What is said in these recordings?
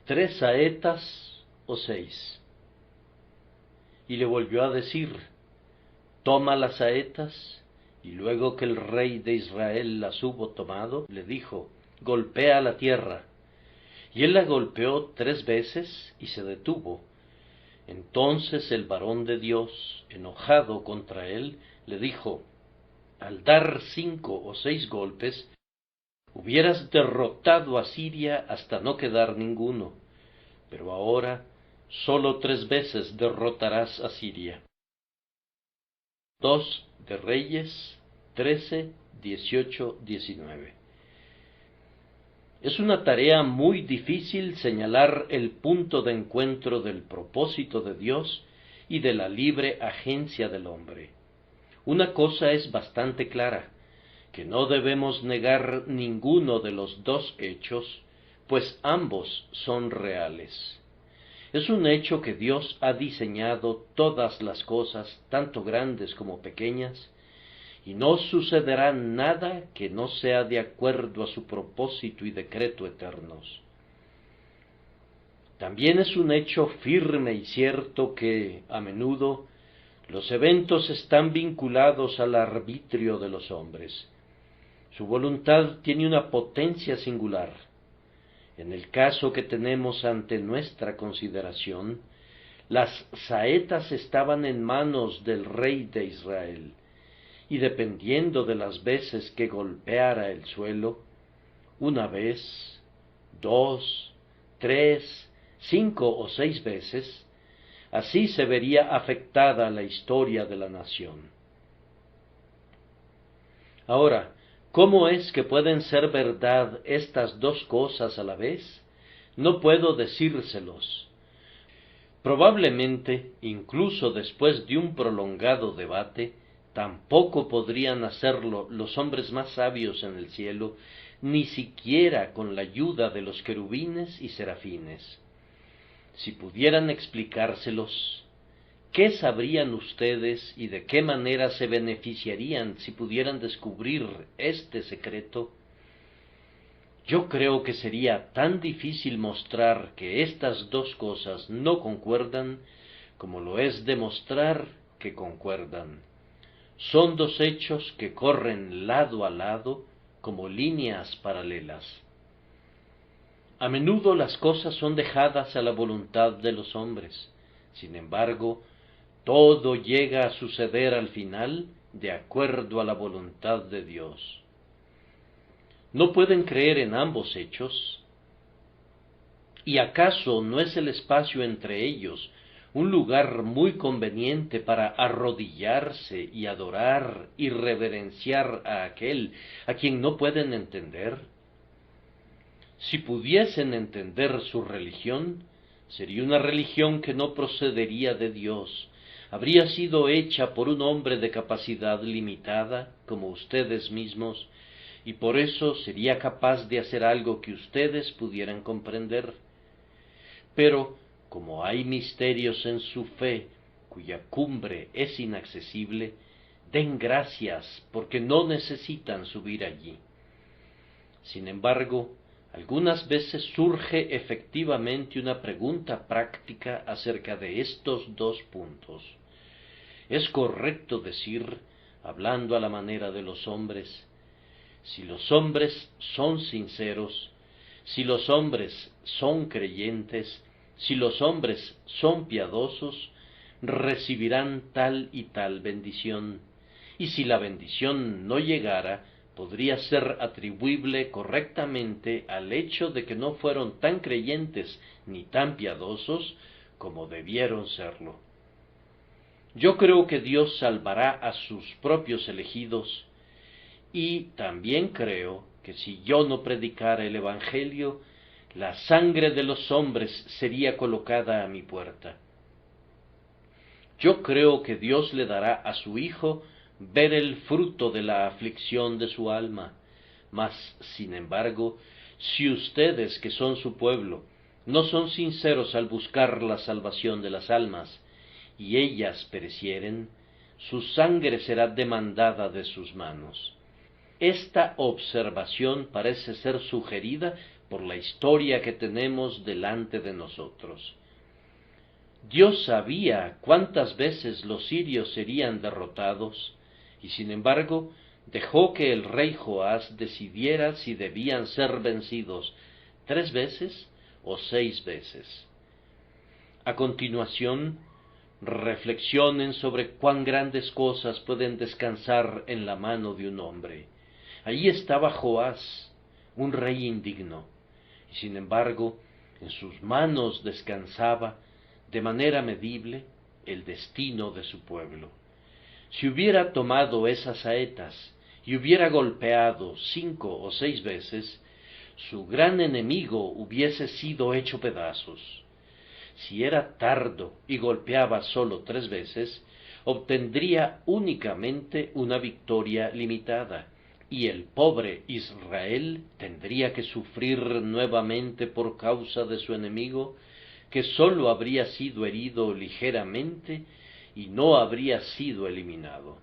¿3 saetas o 6? Y le volvió a decir: toma las saetas. Y luego que el rey de Israel las hubo tomado, le dijo: golpea la tierra. Y él la golpeó 3 veces y se detuvo. Entonces el varón de Dios, enojado contra él, le dijo: al dar 5 o 6 golpes, hubieras derrotado a Siria hasta no quedar ninguno, pero ahora solo 3 veces derrotarás a Siria. 2 de Reyes 13, 18, 19. Es una tarea muy difícil señalar el punto de encuentro del propósito de Dios y de la libre agencia del hombre. Una cosa es bastante clara, que no debemos negar ninguno de los 2 hechos, pues ambos son reales. Es un hecho que Dios ha diseñado todas las cosas, tanto grandes como pequeñas, y no sucederá nada que no sea de acuerdo a su propósito y decreto eternos. También es un hecho firme y cierto que, a menudo, los eventos están vinculados al arbitrio de los hombres. Su voluntad tiene una potencia singular. En el caso que tenemos ante nuestra consideración, las saetas estaban en manos del rey de Israel, y dependiendo de las veces que golpeara el suelo, 1 vez, 2, 3, 5 o 6 veces, así se vería afectada la historia de la nación. Ahora, ¿cómo es que pueden ser verdad estas 2 cosas a la vez? No puedo decírselos. Probablemente, incluso después de un prolongado debate, tampoco podrían hacerlo los hombres más sabios en el cielo, ni siquiera con la ayuda de los querubines y serafines. Si pudieran explicárselos, ¿qué sabrían ustedes y de qué manera se beneficiarían si pudieran descubrir este secreto? Yo creo que sería tan difícil mostrar que estas 2 cosas no concuerdan, como lo es demostrar que concuerdan. Son 2 hechos que corren lado a lado como líneas paralelas. A menudo las cosas son dejadas a la voluntad de los hombres. Sin embargo, todo llega a suceder al final de acuerdo a la voluntad de Dios. ¿No pueden creer en ambos hechos? ¿Y acaso no es el espacio entre ellos un lugar muy conveniente para arrodillarse y adorar y reverenciar a aquel a quien no pueden entender? Si pudiesen entender su religión, sería una religión que no procedería de Dios, habría sido hecha por un hombre de capacidad limitada, como ustedes mismos, y por eso sería capaz de hacer algo que ustedes pudieran comprender. Pero, como hay misterios en su fe, cuya cumbre es inaccesible, den gracias porque no necesitan subir allí. Sin embargo, algunas veces surge efectivamente una pregunta práctica acerca de estos 2 puntos. Es correcto decir, hablando a la manera de los hombres, si los hombres son sinceros, si los hombres son creyentes, si los hombres son piadosos, recibirán tal y tal bendición, y si la bendición no llegara, podría ser atribuible correctamente al hecho de que no fueron tan creyentes ni tan piadosos como debieron serlo. Yo creo que Dios salvará a sus propios elegidos, y también creo que si yo no predicara el Evangelio, la sangre de los hombres sería colocada a mi puerta. Yo creo que Dios le dará a su Hijo ver el fruto de la aflicción de su alma, mas, sin embargo, si ustedes, que son su pueblo, no son sinceros al buscar la salvación de las almas, y ellas perecieren, su sangre será demandada de sus manos. Esta observación parece ser sugerida por la historia que tenemos delante de nosotros. Dios sabía cuántas veces los sirios serían derrotados, y sin embargo dejó que el rey Joás decidiera si debían ser vencidos 3 veces o 6 veces. A continuación, reflexionen sobre cuán grandes cosas pueden descansar en la mano de un hombre. Allí estaba Joás, un rey indigno, y sin embargo, en sus manos descansaba, de manera medible, el destino de su pueblo. Si hubiera tomado esas saetas y hubiera golpeado 5 o 6 veces, su gran enemigo hubiese sido hecho pedazos. Si era tardo y golpeaba solo 3 veces, obtendría únicamente una victoria limitada, y el pobre Israel tendría que sufrir nuevamente por causa de su enemigo, que sólo habría sido herido ligeramente y no habría sido eliminado.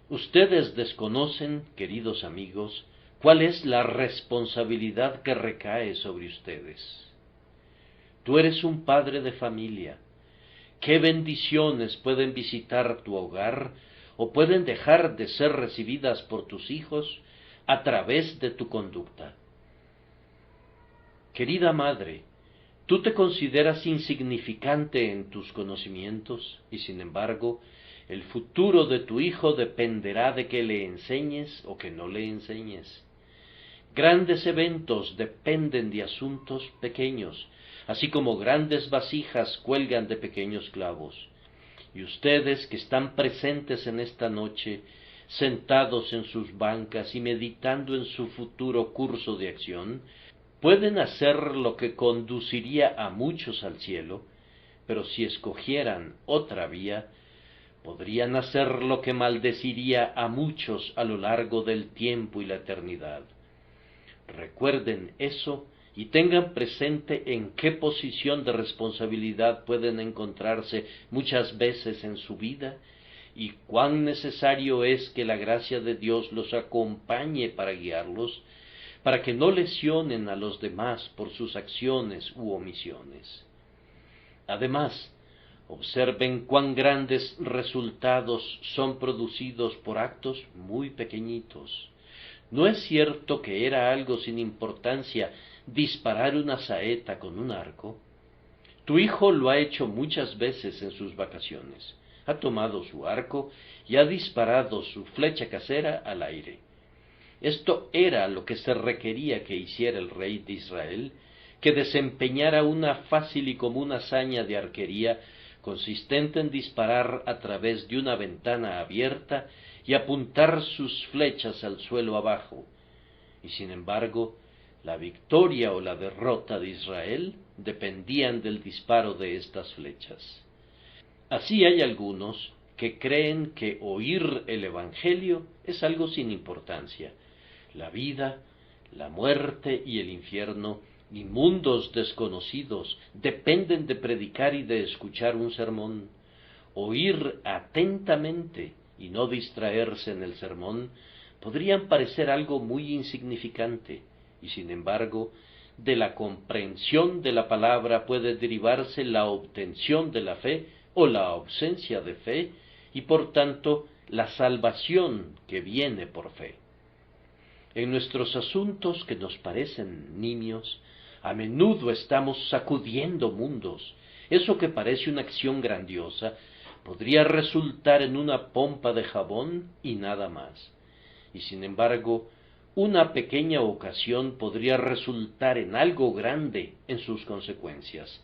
Ustedes desconocen, queridos amigos, cuál es la responsabilidad que recae sobre ustedes. Tú eres un padre de familia. ¿Qué bendiciones pueden visitar tu hogar o pueden dejar de ser recibidas por tus hijos a través de tu conducta? Querida madre, tú te consideras insignificante en tus conocimientos y sin embargo, el futuro de tu hijo dependerá de que le enseñes o que no le enseñes. Grandes eventos dependen de asuntos pequeños, así como grandes vasijas cuelgan de pequeños clavos. Y ustedes que están presentes en esta noche, sentados en sus bancas y meditando en su futuro curso de acción, pueden hacer lo que conduciría a muchos al cielo, pero si escogieran otra vía, podrían hacer lo que maldeciría a muchos a lo largo del tiempo y la eternidad. Recuerden eso y tengan presente en qué posición de responsabilidad pueden encontrarse muchas veces en su vida y cuán necesario es que la gracia de Dios los acompañe para guiarlos, para que no lesionen a los demás por sus acciones u omisiones. Además, observen cuán grandes resultados son producidos por actos muy pequeñitos. ¿No es cierto que era algo sin importancia disparar una saeta con un arco? Tu hijo lo ha hecho muchas veces en sus vacaciones. Ha tomado su arco y ha disparado su flecha casera al aire. Esto era lo que se requería que hiciera el rey de Israel, que desempeñara una fácil y común hazaña de arquería consistente en disparar a través de una ventana abierta y apuntar sus flechas al suelo abajo. Y sin embargo, la victoria o la derrota de Israel dependían del disparo de estas flechas. Así hay algunos que creen que oír el Evangelio es algo sin importancia. La vida, la muerte y el infierno y mundos desconocidos dependen de predicar y de escuchar un sermón. Oír atentamente y no distraerse en el sermón podrían parecer algo muy insignificante, y sin embargo, de la comprensión de la palabra puede derivarse la obtención de la fe o la ausencia de fe, y por tanto la salvación que viene por fe. En nuestros asuntos que nos parecen nimios, a menudo estamos sacudiendo mundos. Eso que parece una acción grandiosa podría resultar en una pompa de jabón y nada más. Y sin embargo, una pequeña ocasión podría resultar en algo grande en sus consecuencias.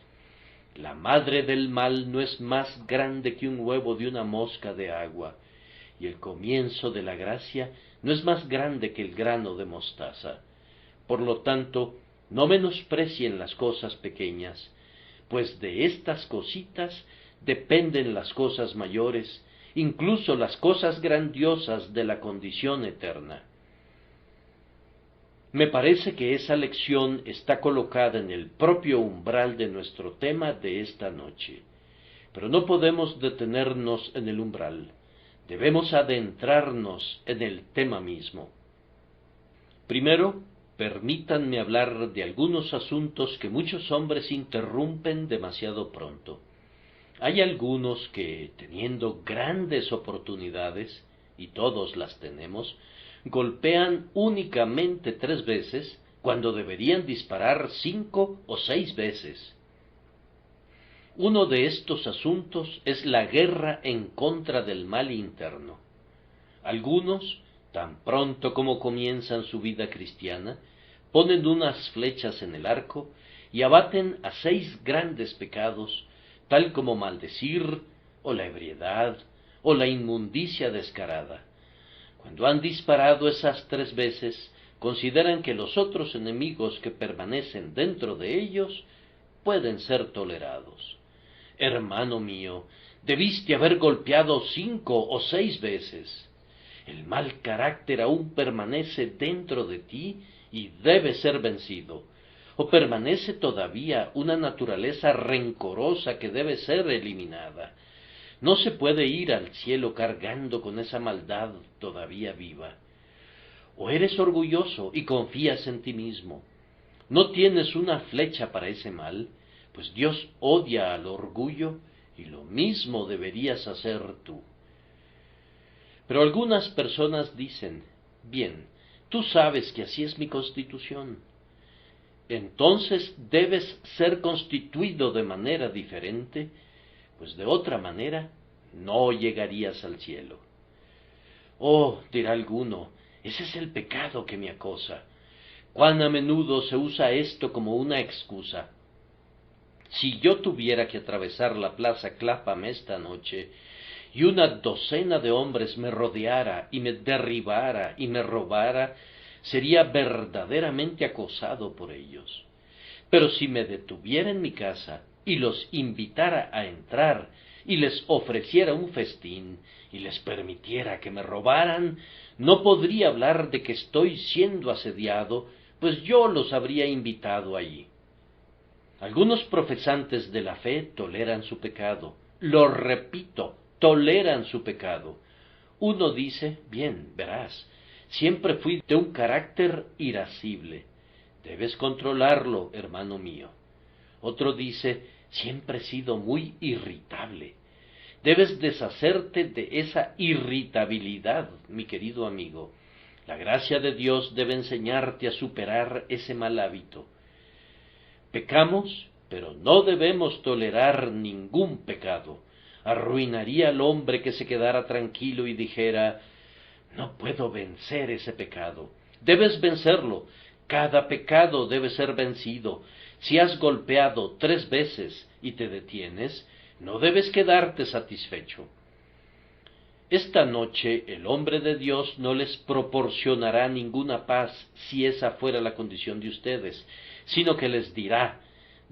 La madre del mal no es más grande que un huevo de una mosca de agua, y el comienzo de la gracia no es más grande que el grano de mostaza. Por lo tanto, no menosprecien las cosas pequeñas, pues de estas cositas dependen las cosas mayores, incluso las cosas grandiosas de la condición eterna. Me parece que esa lección está colocada en el propio umbral de nuestro tema de esta noche. Pero no podemos detenernos en el umbral. Debemos adentrarnos en el tema mismo. Primero, Permítanme hablar de algunos asuntos que muchos hombres interrumpen demasiado pronto. Hay algunos que, teniendo grandes oportunidades, y todos las tenemos, golpean únicamente 3 veces cuando deberían disparar 5 o 6 veces. Uno de estos asuntos es la guerra en contra del mal interno. Algunos, tan pronto como comienzan su vida cristiana, ponen unas flechas en el arco y abaten a 6 grandes pecados, tal como maldecir, o la ebriedad, o la inmundicia descarada. Cuando han disparado esas 3 veces, consideran que los otros enemigos que permanecen dentro de ellos pueden ser tolerados. Hermano mío, debiste haber golpeado 5 o 6 veces. El mal carácter aún permanece dentro de ti y debe ser vencido. O permanece todavía una naturaleza rencorosa que debe ser eliminada. No se puede ir al cielo cargando con esa maldad todavía viva. O eres orgulloso y confías en ti mismo. No tienes una flecha para ese mal, pues Dios odia al orgullo y lo mismo deberías hacer tú. Pero algunas personas dicen, bien, tú sabes que así es mi constitución. Entonces debes ser constituido de manera diferente, pues de otra manera no llegarías al cielo. Oh, dirá alguno, ese es el pecado que me acosa. Cuán a menudo se usa esto como una excusa. Si yo tuviera que atravesar la plaza Clapham esta noche, y una docena de hombres me rodeara y me derribara y me robara, sería verdaderamente acosado por ellos. Pero si me detuviera en mi casa y los invitara a entrar y les ofreciera un festín y les permitiera que me robaran, no podría hablar de que estoy siendo asediado, pues yo los habría invitado allí. Algunos profesantes de la fe toleran su pecado. Lo repito, toleran su pecado. Uno dice, bien, verás, siempre fui de un carácter irascible. Debes controlarlo, hermano mío. Otro dice, siempre he sido muy irritable. Debes deshacerte de esa irritabilidad, mi querido amigo. La gracia de Dios debe enseñarte a superar ese mal hábito. Pecamos, pero no debemos tolerar ningún pecado. Arruinaría al hombre que se quedara tranquilo y dijera, no puedo vencer ese pecado. Debes vencerlo. Cada pecado debe ser vencido. Si has golpeado 3 veces y te detienes, no debes quedarte satisfecho. Esta noche el hombre de Dios no les proporcionará ninguna paz si esa fuera la condición de ustedes, sino que les dirá,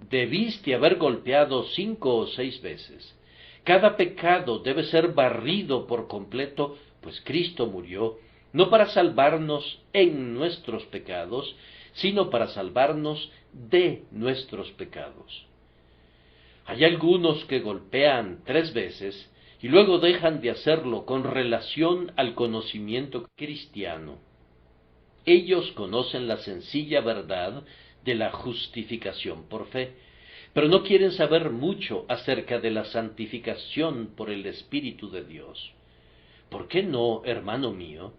debiste haber golpeado 5 o 6 veces. Cada pecado debe ser barrido por completo, pues Cristo murió, no para salvarnos en nuestros pecados, sino para salvarnos de nuestros pecados. Hay algunos que golpean 3 veces y luego dejan de hacerlo con relación al conocimiento cristiano. Ellos conocen la sencilla verdad de la justificación por fe, pero no quieren saber mucho acerca de la santificación por el Espíritu de Dios. ¿Por qué no, hermano mío?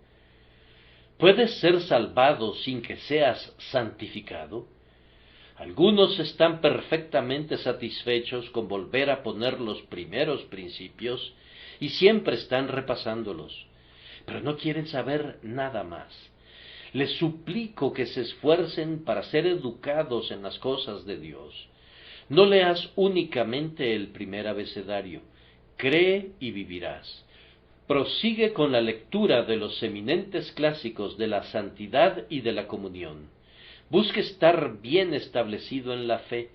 ¿Puedes ser salvado sin que seas santificado? Algunos están perfectamente satisfechos con volver a poner los primeros principios y siempre están repasándolos, pero no quieren saber nada más. Les suplico que se esfuercen para ser educados en las cosas de Dios. No leas únicamente el primer abecedario. Cree y vivirás. Prosigue con la lectura de los eminentes clásicos de la santidad y de la comunión. Busque estar bien establecido en la fe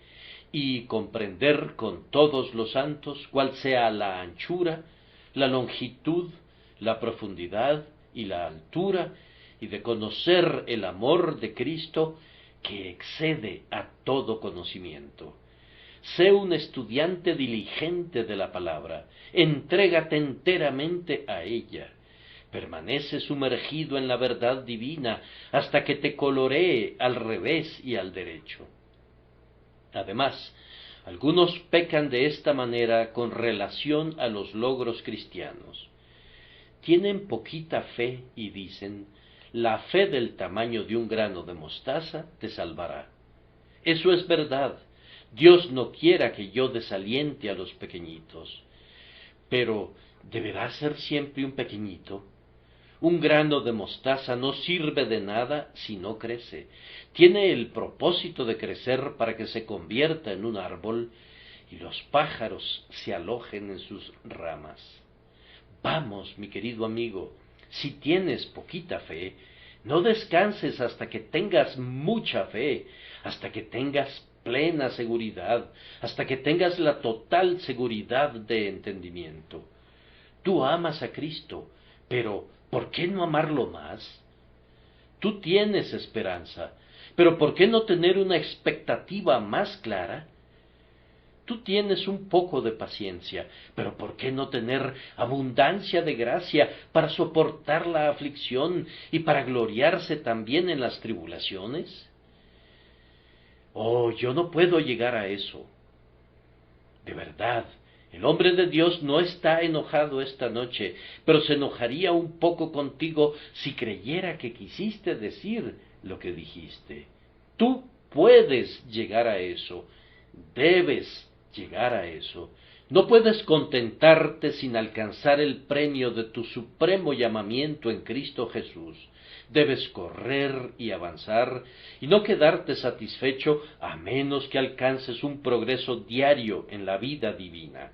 y comprender con todos los santos cuál sea la anchura, la longitud, la profundidad y la altura, y de conocer el amor de Cristo que excede a todo conocimiento. Sé un estudiante diligente de la palabra, entrégate enteramente a ella. Permanece sumergido en la verdad divina hasta que te coloree al revés y al derecho. Además, algunos pecan de esta manera con relación a los logros cristianos. Tienen poquita fe y dicen, la fe del tamaño de un grano de mostaza te salvará. Eso es verdad. Dios no quiera que yo desaliente a los pequeñitos. Pero, ¿deberá ser siempre un pequeñito? Un grano de mostaza no sirve de nada si no crece. Tiene el propósito de crecer para que se convierta en un árbol y los pájaros se alojen en sus ramas. Vamos, mi querido amigo, si tienes poquita fe, no descanses hasta que tengas mucha fe, hasta que tengas plena seguridad, hasta que tengas la total seguridad de entendimiento. Tú amas a Cristo, pero ¿por qué no amarlo más? Tú tienes esperanza, pero ¿por qué no tener una expectativa más clara? Tú tienes un poco de paciencia, pero ¿por qué no tener abundancia de gracia para soportar la aflicción y para gloriarse también en las tribulaciones? Oh, yo no puedo llegar a eso. De verdad, el hombre de Dios no está enojado esta noche, pero se enojaría un poco contigo si creyera que quisiste decir lo que dijiste. Tú puedes llegar a eso, debes llegar a eso. No puedes contentarte sin alcanzar el premio de tu supremo llamamiento en Cristo Jesús. Debes correr y avanzar y no quedarte satisfecho a menos que alcances un progreso diario en la vida divina.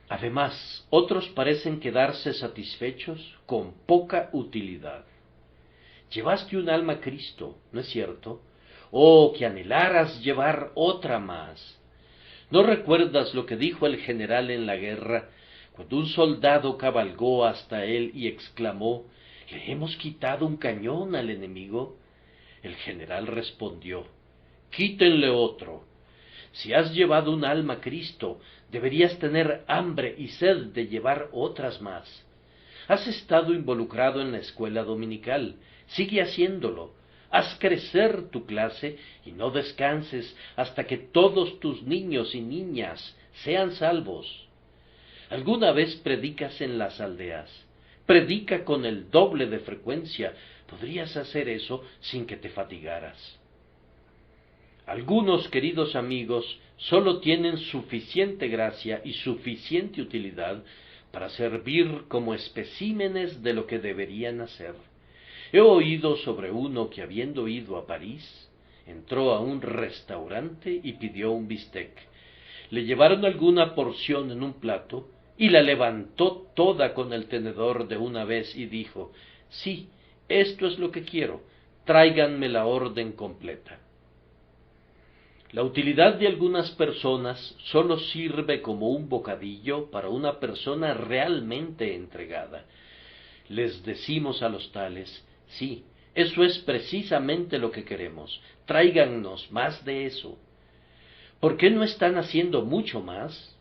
Además, otros parecen quedarse satisfechos con poca utilidad. Llevaste un alma a Cristo, ¿no es cierto? Oh, que anhelaras llevar otra más. ¿No recuerdas lo que dijo el general en la guerra, cuando un soldado cabalgó hasta él y exclamó, «¿Le hemos quitado un cañón al enemigo?» El general respondió, «Quítenle otro. Si has llevado un alma a Cristo, deberías tener hambre y sed de llevar otras más. Has estado involucrado en la escuela dominical, sigue haciéndolo. Haz crecer tu clase y no descanses hasta que todos tus niños y niñas sean salvos. ¿Alguna vez predicas en las aldeas? Predica con el doble de frecuencia. Podrías hacer eso sin que te fatigaras. Algunos, queridos amigos, solo tienen suficiente gracia y suficiente utilidad para servir como especímenes de lo que deberían hacer. He oído sobre uno que, habiendo ido a París, entró a un restaurante y pidió un bistec. Le llevaron alguna porción en un plato y la levantó toda con el tenedor de una vez y dijo, «Sí, esto es lo que quiero, tráiganme la orden completa». La utilidad de algunas personas sólo sirve como un bocadillo para una persona realmente entregada. Les decimos a los tales, «Sí, eso es precisamente lo que queremos, tráigannos más de eso». ¿Por qué no están haciendo mucho más?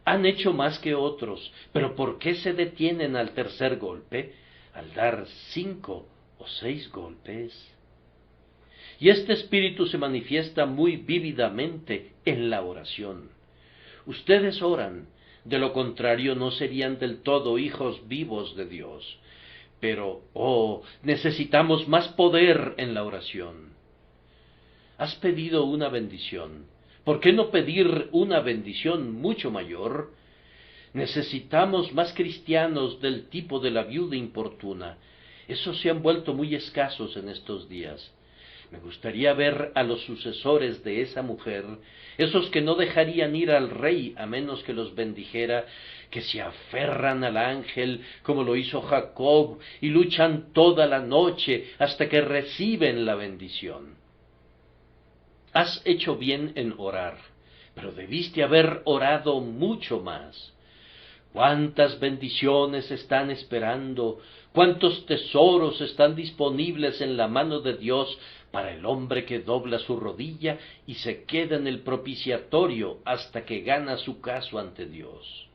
Han hecho más que otros, pero ¿por qué se detienen al tercer golpe, al dar 5 o 6 golpes? Y este espíritu se manifiesta muy vívidamente en la oración. Ustedes oran, de lo contrario no serían del todo hijos vivos de Dios. Pero, necesitamos más poder en la oración. ¿Has pedido una bendición? ¿Por qué no pedir una bendición mucho mayor? Necesitamos más cristianos del tipo de la viuda importuna. Esos se han vuelto muy escasos en estos días. Me gustaría ver a los sucesores de esa mujer, esos que no dejarían ir al rey a menos que los bendijera, que se aferran al ángel como lo hizo Jacob y luchan toda la noche hasta que reciben la bendición. Has hecho bien en orar, pero debiste haber orado mucho más. ¿Cuántas bendiciones están esperando? ¿Cuántos tesoros están disponibles en la mano de Dios para el hombre que dobla su rodilla y se queda en el propiciatorio hasta que gana su caso ante Dios?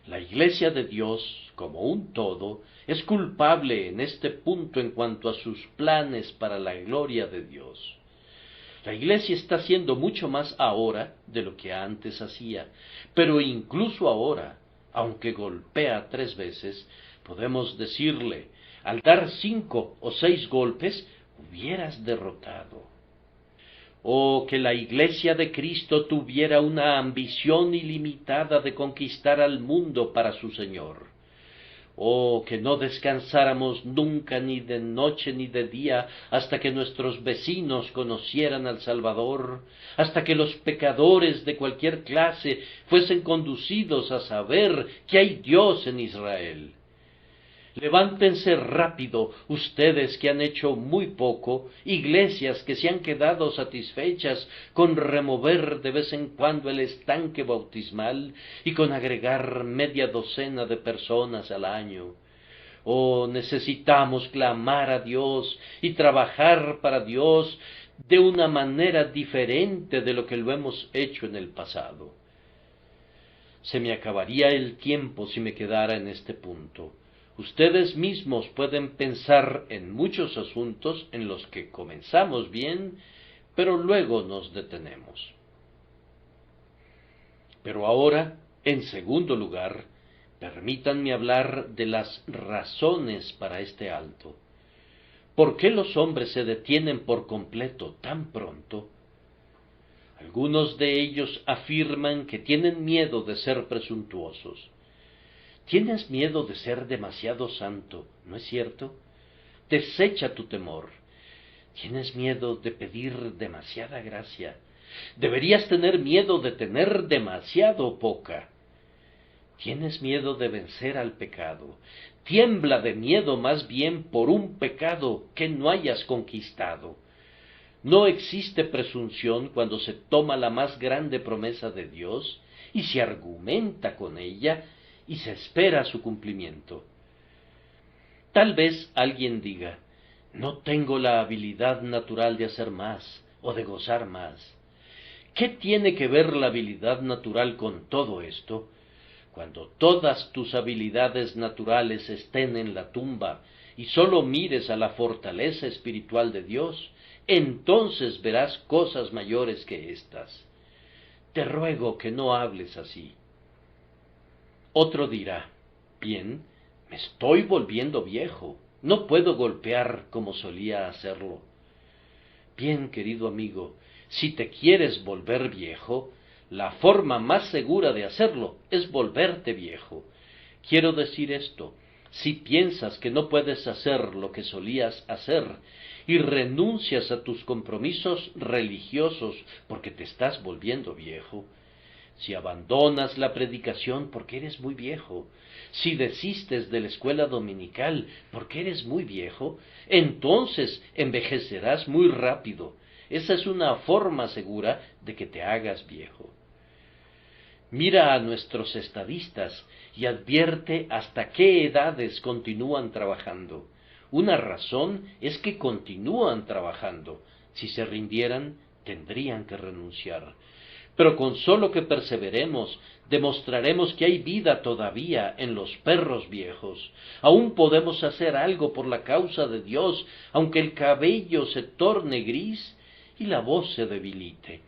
La Iglesia de Dios, como un todo, es culpable en este punto en cuanto a sus planes para la gloria de Dios. La Iglesia está haciendo mucho más ahora de lo que antes hacía, pero incluso ahora, aunque golpea 3 veces, podemos decirle, al dar 5 o 6 golpes, hubieras derrotado. Oh, que la Iglesia de Cristo tuviera una ambición ilimitada de conquistar al mundo para su Señor. Oh, que no descansáramos nunca ni de noche ni de día hasta que nuestros vecinos conocieran al Salvador, hasta que los pecadores de cualquier clase fuesen conducidos a saber que hay Dios en Israel. Levántense rápido, ustedes que han hecho muy poco, iglesias que se han quedado satisfechas con remover de vez en cuando el estanque bautismal y con agregar media docena de personas al año. Oh, necesitamos clamar a Dios y trabajar para Dios de una manera diferente de lo que lo hemos hecho en el pasado. Se me acabaría el tiempo si me quedara en este punto. Ustedes mismos pueden pensar en muchos asuntos en los que comenzamos bien, pero luego nos detenemos. Pero ahora, en segundo lugar, permítanme hablar de las razones para este alto. ¿Por qué los hombres se detienen por completo tan pronto? Algunos de ellos afirman que tienen miedo de ser presuntuosos. Tienes miedo de ser demasiado santo, ¿no es cierto? Desecha tu temor. Tienes miedo de pedir demasiada gracia. Deberías tener miedo de tener demasiado poca. Tienes miedo de vencer al pecado. Tiembla de miedo más bien por un pecado que no hayas conquistado. No existe presunción cuando se toma la más grande promesa de Dios y se argumenta con ella y se espera su cumplimiento. Tal vez alguien diga, no tengo la habilidad natural de hacer más o de gozar más. ¿Qué tiene que ver la habilidad natural con todo esto? Cuando todas tus habilidades naturales estén en la tumba y sólo mires a la fortaleza espiritual de Dios, entonces verás cosas mayores que éstas. Te ruego que no hables así. Otro dirá, bien, me estoy volviendo viejo, no puedo golpear como solía hacerlo. Bien, querido amigo, si te quieres volver viejo, la forma más segura de hacerlo es volverte viejo. Quiero decir esto, si piensas que no puedes hacer lo que solías hacer y renuncias a tus compromisos religiosos porque te estás volviendo viejo, si abandonas la predicación porque eres muy viejo, si desistes de la escuela dominical porque eres muy viejo, entonces envejecerás muy rápido. Esa es una forma segura de que te hagas viejo. Mira a nuestros estadistas y advierte hasta qué edades continúan trabajando. Una razón es que continúan trabajando. Si se rindieran, tendrían que renunciar. Pero con solo que perseveremos, demostraremos que hay vida todavía en los perros viejos. Aún podemos hacer algo por la causa de Dios, aunque el cabello se torne gris y la voz se debilite.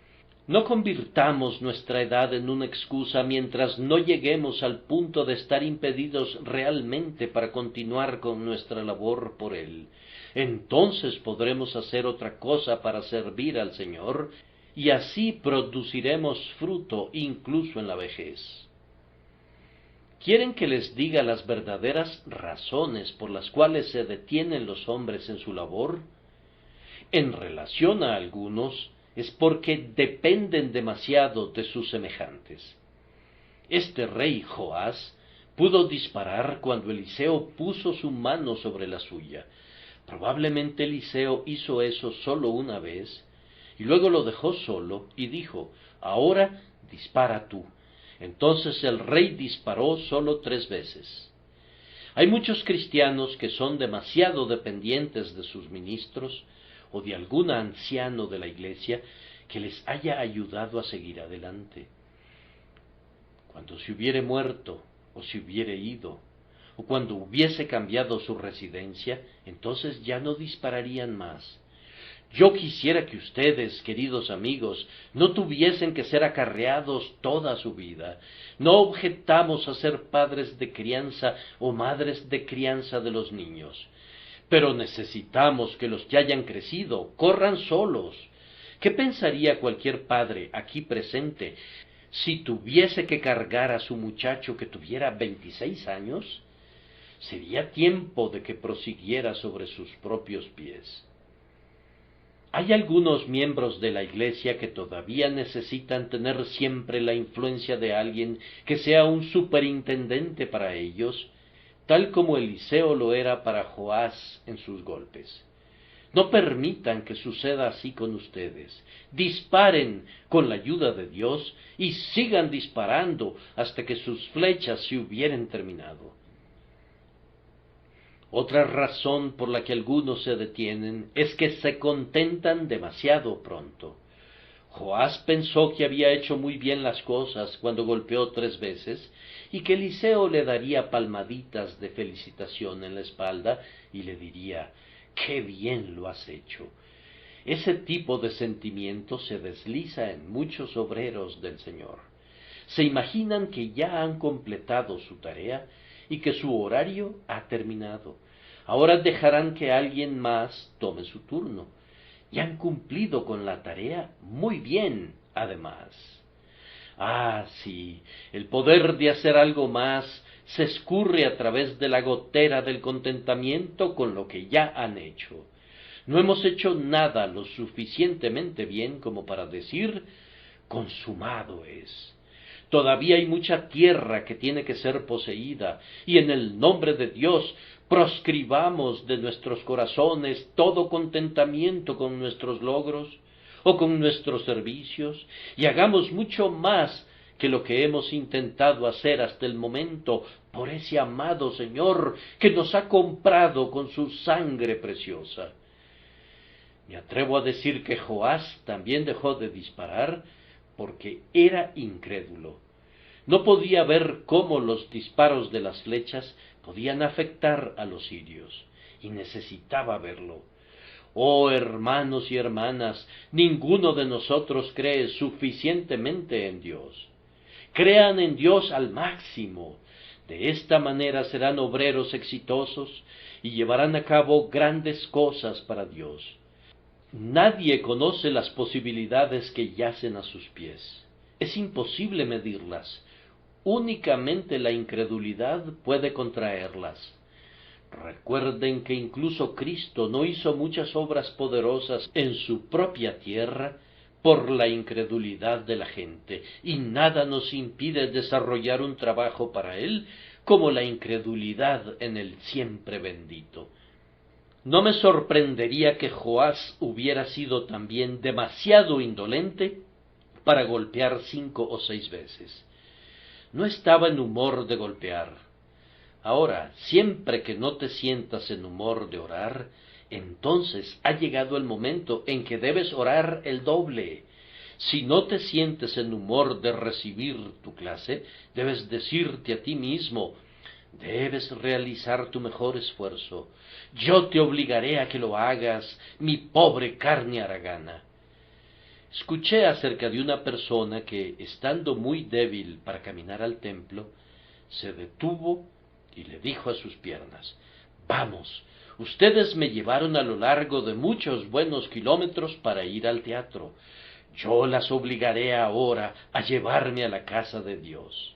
No convirtamos nuestra edad en una excusa mientras no lleguemos al punto de estar impedidos realmente para continuar con nuestra labor por Él. Entonces podremos hacer otra cosa para servir al Señor, y así produciremos fruto incluso en la vejez. ¿Quieren que les diga las verdaderas razones por las cuales se detienen los hombres en su labor? En relación a algunos, es porque dependen demasiado de sus semejantes. Este rey Joás pudo disparar cuando Eliseo puso su mano sobre la suya. Probablemente Eliseo hizo eso solo una vez, y luego lo dejó solo y dijo, ahora dispara tú. Entonces el rey disparó solo 3 veces. Hay muchos cristianos que son demasiado dependientes de sus ministros o de algún anciano de la iglesia que les haya ayudado a seguir adelante. Cuando se hubiere muerto o si hubiere ido, o cuando hubiese cambiado su residencia, entonces ya no dispararían más. Yo quisiera que ustedes, queridos amigos, no tuviesen que ser acarreados toda su vida. No objetamos a ser padres de crianza o madres de crianza de los niños, pero necesitamos que los que hayan crecido corran solos. ¿Qué pensaría cualquier padre aquí presente si tuviese que cargar a su muchacho que tuviera 26 años? Sería tiempo de que prosiguiera sobre sus propios pies. Hay algunos miembros de la Iglesia que todavía necesitan tener siempre la influencia de alguien que sea un superintendente para ellos, tal como Eliseo lo era para Joás en sus golpes. No permitan que suceda así con ustedes. Disparen con la ayuda de Dios y sigan disparando hasta que sus flechas se hubieren terminado. Otra razón por la que algunos se detienen es que se contentan demasiado pronto. Joás pensó que había hecho muy bien las cosas cuando golpeó 3 veces y que Eliseo le daría palmaditas de felicitación en la espalda y le diría: ¡qué bien lo has hecho! Ese tipo de sentimiento se desliza en muchos obreros del Señor. Se imaginan que ya han completado su tarea y que su horario ha terminado. Ahora dejarán que alguien más tome su turno. Y han cumplido con la tarea muy bien, además. Ah, sí, el poder de hacer algo más se escurre a través de la gotera del contentamiento con lo que ya han hecho. No hemos hecho nada lo suficientemente bien como para decir: consumado es. Todavía hay mucha tierra que tiene que ser poseída, y en el nombre de Dios proscribamos de nuestros corazones todo contentamiento con nuestros logros o con nuestros servicios, y hagamos mucho más que lo que hemos intentado hacer hasta el momento por ese amado Señor que nos ha comprado con su sangre preciosa. Me atrevo a decir que Joás también dejó de disparar porque era incrédulo. No podía ver cómo los disparos de las flechas podían afectar a los sirios, y necesitaba verlo. Oh, hermanos y hermanas, ninguno de nosotros cree suficientemente en Dios. Crean en Dios al máximo. De esta manera serán obreros exitosos y llevarán a cabo grandes cosas para Dios. Nadie conoce las posibilidades que yacen a sus pies. Es imposible medirlas. Únicamente la incredulidad puede contraerlas. Recuerden que incluso Cristo no hizo muchas obras poderosas en su propia tierra por la incredulidad de la gente, y nada nos impide desarrollar un trabajo para Él como la incredulidad en el siempre bendito. No me sorprendería que Joás hubiera sido también demasiado indolente para golpear 5 o 6 veces. No estaba en humor de golpear. Ahora, siempre que no te sientas en humor de orar, entonces ha llegado el momento en que debes orar el doble. Si no te sientes en humor de recibir tu clase, debes decirte a ti mismo: debes realizar tu mejor esfuerzo. Yo te obligaré a que lo hagas, mi pobre carne haragana. Escuché acerca de una persona que, estando muy débil para caminar al templo, se detuvo y le dijo a sus piernas: vamos, ustedes me llevaron a lo largo de muchos buenos kilómetros para ir al teatro. Yo las obligaré ahora a llevarme a la casa de Dios.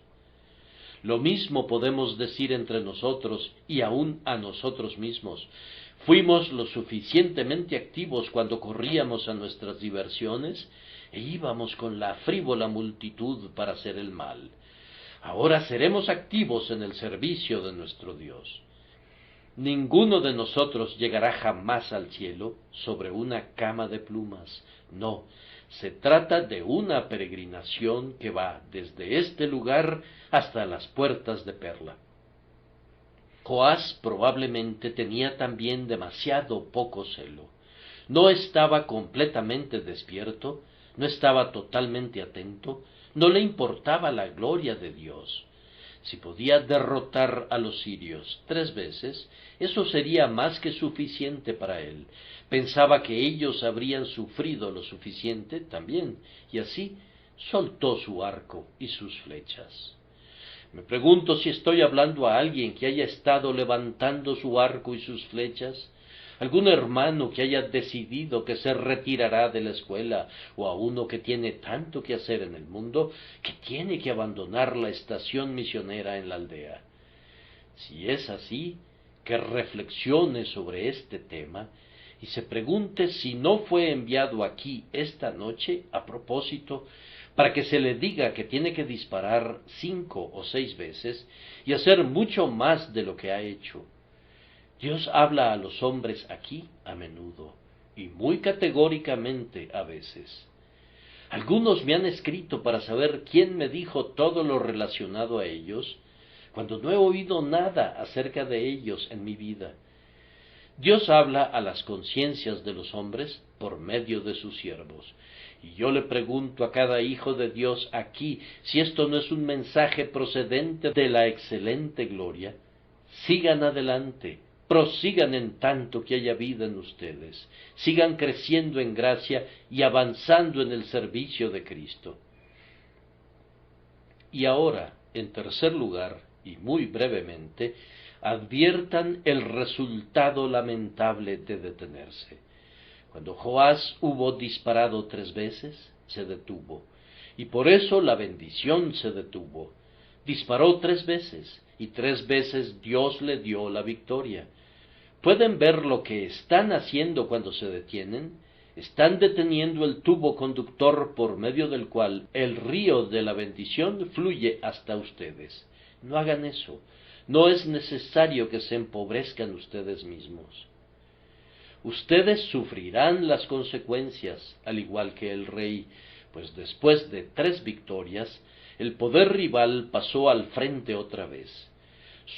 Lo mismo podemos decir entre nosotros y aun a nosotros mismos. Fuimos lo suficientemente activos cuando corríamos a nuestras diversiones e íbamos con la frívola multitud para hacer el mal. Ahora seremos activos en el servicio de nuestro Dios. Ninguno de nosotros llegará jamás al cielo sobre una cama de plumas. No, se trata de una peregrinación que va desde este lugar hasta las puertas de Perla. Joás probablemente tenía también demasiado poco celo. No estaba completamente despierto, no estaba totalmente atento, no le importaba la gloria de Dios. Si podía derrotar a los sirios 3 veces, eso sería más que suficiente para él. Pensaba que ellos habrían sufrido lo suficiente también, y así soltó su arco y sus flechas. Me pregunto si estoy hablando a alguien que haya estado levantando su arco y sus flechas, algún hermano que haya decidido que se retirará de la escuela, o a uno que tiene tanto que hacer en el mundo que tiene que abandonar la estación misionera en la aldea. Si es así, que reflexione sobre este tema y se pregunte si no fue enviado aquí esta noche a propósito para que se le diga que tiene que disparar 5 o 6 veces y hacer mucho más de lo que ha hecho. Dios habla a los hombres aquí a menudo y muy categóricamente a veces. Algunos me han escrito para saber quién me dijo todo lo relacionado a ellos, cuando no he oído nada acerca de ellos en mi vida. Dios habla a las conciencias de los hombres por medio de sus siervos. Y yo le pregunto a cada hijo de Dios aquí si esto no es un mensaje procedente de la excelente gloria. Sigan adelante, prosigan en tanto que haya vida en ustedes, sigan creciendo en gracia y avanzando en el servicio de Cristo. Y ahora, en tercer lugar, y muy brevemente, adviertan el resultado lamentable de detenerse. Cuando Joás hubo disparado 3 veces, se detuvo, y por eso la bendición se detuvo. Disparó 3 veces, y 3 veces Dios le dio la victoria. ¿Pueden ver lo que están haciendo cuando se detienen? Están deteniendo el tubo conductor por medio del cual el río de la bendición fluye hasta ustedes. No hagan eso. No es necesario que se empobrezcan ustedes mismos. Ustedes sufrirán las consecuencias, al igual que el rey, pues después de 3 victorias, el poder rival pasó al frente otra vez.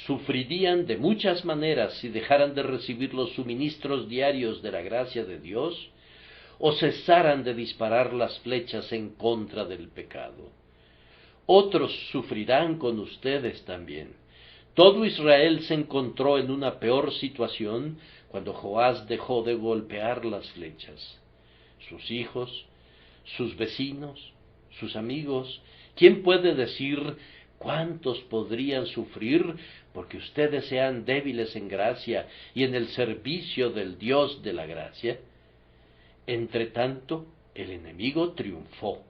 Sufrirían de muchas maneras si dejaran de recibir los suministros diarios de la gracia de Dios, o cesaran de disparar las flechas en contra del pecado. Otros sufrirán con ustedes también. Todo Israel se encontró en una peor situación cuando Joás dejó de golpear las flechas. Sus hijos, sus vecinos, sus amigos, ¿quién puede decir cuántos podrían sufrir porque ustedes sean débiles en gracia y en el servicio del Dios de la gracia? Entretanto, el enemigo triunfó.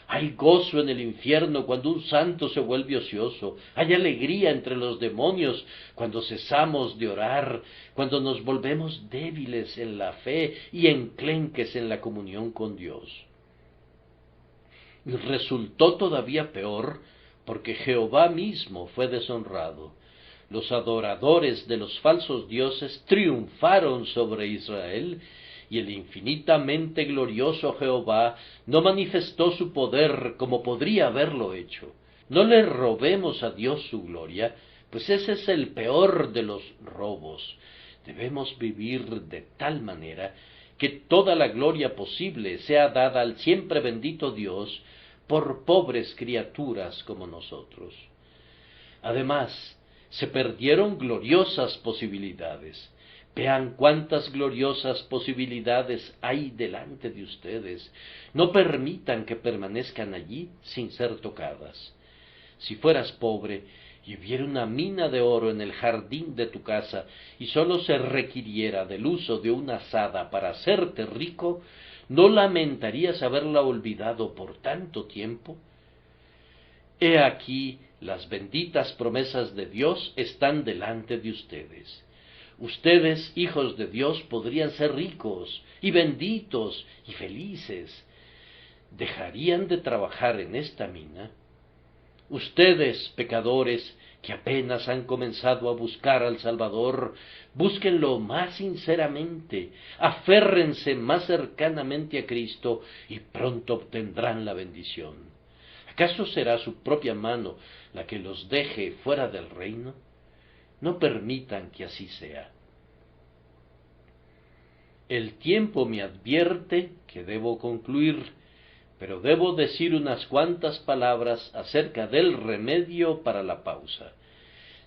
Hay gozo en el infierno cuando un santo se vuelve ocioso. Hay alegría entre los demonios cuando cesamos de orar, cuando nos volvemos débiles en la fe y enclenques en la comunión con Dios. Y resultó todavía peor porque Jehová mismo fue deshonrado. Los adoradores de los falsos dioses triunfaron sobre Israel, y el infinitamente glorioso Jehová no manifestó su poder como podría haberlo hecho. No le robemos a Dios su gloria, pues ese es el peor de los robos. Debemos vivir de tal manera que toda la gloria posible sea dada al siempre bendito Dios por pobres criaturas como nosotros. Además, se perdieron gloriosas posibilidades. Vean cuántas gloriosas posibilidades hay delante de ustedes. No permitan que permanezcan allí sin ser tocadas. Si fueras pobre y hubiera una mina de oro en el jardín de tu casa y sólo se requiriera del uso de una azada para hacerte rico, ¿no lamentarías haberla olvidado por tanto tiempo? He aquí, las benditas promesas de Dios están delante de ustedes. Ustedes, hijos de Dios, podrían ser ricos y benditos y felices. ¿Dejarían de trabajar en esta mina? Ustedes, pecadores, que apenas han comenzado a buscar al Salvador, búsquenlo más sinceramente, aférrense más cercanamente a Cristo y pronto obtendrán la bendición. ¿Acaso será su propia mano la que los deje fuera del reino? No permitan que así sea. El tiempo me advierte que debo concluir, Pero debo decir unas cuantas palabras acerca del remedio para la pausa.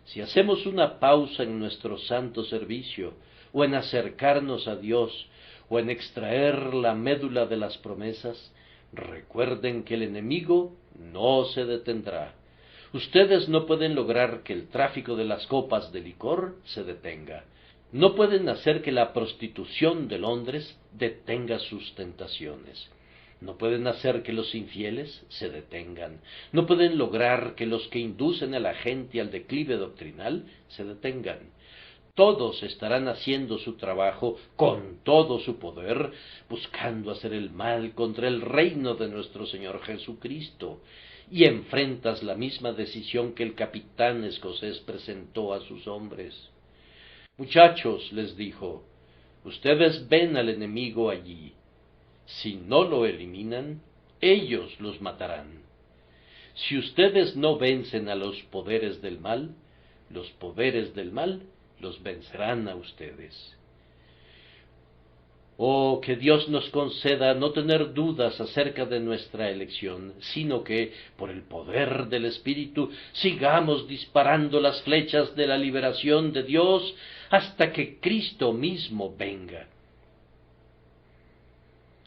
Si hacemos una pausa en nuestro santo servicio, o en acercarnos a Dios, o en extraer la médula de las promesas, recuerden que el enemigo no se detendrá. Ustedes no pueden lograr que el tráfico de las copas de licor se detenga. No pueden hacer que la prostitución de Londres detenga sus tentaciones. No pueden hacer que los infieles se detengan. No pueden lograr que los que inducen a la gente al declive doctrinal se detengan. Todos estarán haciendo su trabajo con todo su poder, buscando hacer el mal contra el reino de nuestro Señor Jesucristo. Y enfrentas la misma decisión que el capitán escocés presentó a sus hombres. Muchachos, les dijo, ustedes ven al enemigo allí. Si no lo eliminan, ellos los matarán. Si ustedes no vencen a los poderes del mal los vencerán a ustedes. Oh, que Dios nos conceda no tener dudas acerca de nuestra elección, sino que, por el poder del Espíritu, sigamos disparando las flechas de la liberación de Dios hasta que Cristo mismo venga.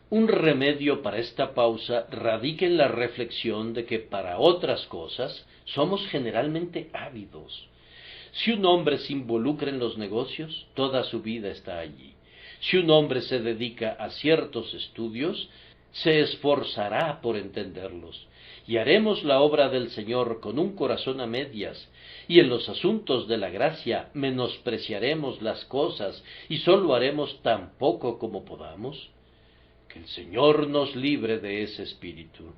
Un remedio para esta pausa radica en la reflexión de que para otras cosas somos generalmente ávidos. Si un hombre se involucra en los negocios, toda su vida está allí. Si un hombre se dedica a ciertos estudios, se esforzará por entenderlos, y haremos la obra del Señor con un corazón a medias, y en los asuntos de la gracia menospreciaremos las cosas, y sólo haremos tan poco como podamos. Que el Señor nos libre de ese espíritu.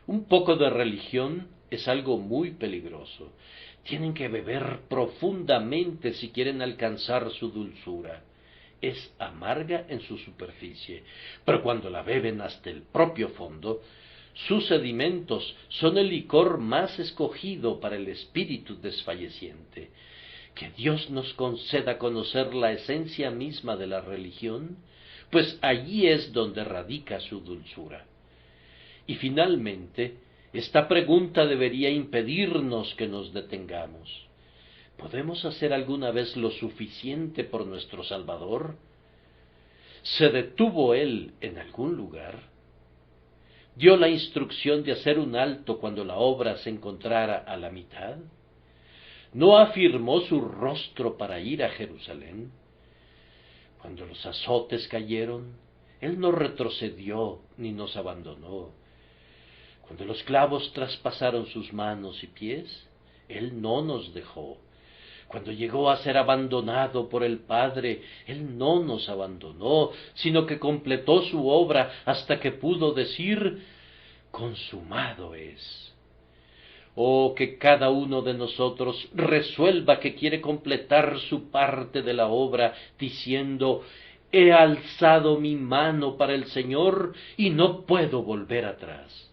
Un poco de religión es algo muy peligroso. Tienen que beber profundamente si quieren alcanzar su dulzura. Es amarga en su superficie, pero cuando la beben hasta el propio fondo, sus sedimentos son el licor más escogido para el espíritu desfalleciente. Que Dios nos conceda conocer la esencia misma de la religión, pues allí es donde radica su dulzura. Y finalmente, esta pregunta debería impedirnos que nos detengamos. ¿Podemos hacer alguna vez lo suficiente por nuestro Salvador? ¿Se detuvo Él en algún lugar? ¿Dio la instrucción de hacer un alto cuando la obra se encontrara a la mitad? ¿No afirmó su rostro para ir a Jerusalén? Cuando los azotes cayeron, Él no retrocedió ni nos abandonó. Cuando los clavos traspasaron sus manos y pies, Él no nos dejó. Cuando llegó a ser abandonado por el Padre, Él no nos abandonó, sino que completó su obra hasta que pudo decir, consumado es. Oh, que cada uno de nosotros resuelva que quiere completar su parte de la obra, diciendo, he alzado mi mano para el Señor y no puedo volver atrás.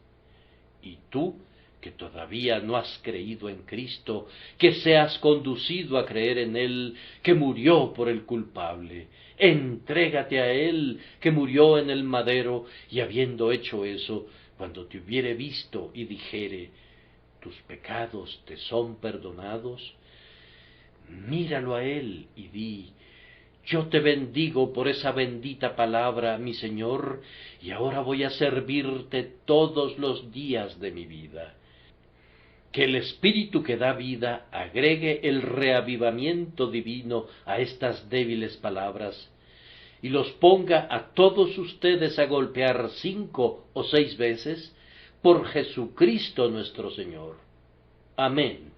Y tú, que todavía no has creído en Cristo, que seas conducido a creer en Él, que murió por el culpable, entrégate a Él, que murió en el madero, y habiendo hecho eso, cuando te hubiere visto y dijere, tus pecados te son perdonados, míralo a Él y di, yo te bendigo por esa bendita palabra, mi Señor, y ahora voy a servirte todos los días de mi vida. Que el Espíritu que da vida agregue el reavivamiento divino a estas débiles palabras, y los ponga a todos ustedes a golpear 5 o 6 veces, por Jesucristo nuestro Señor. Amén.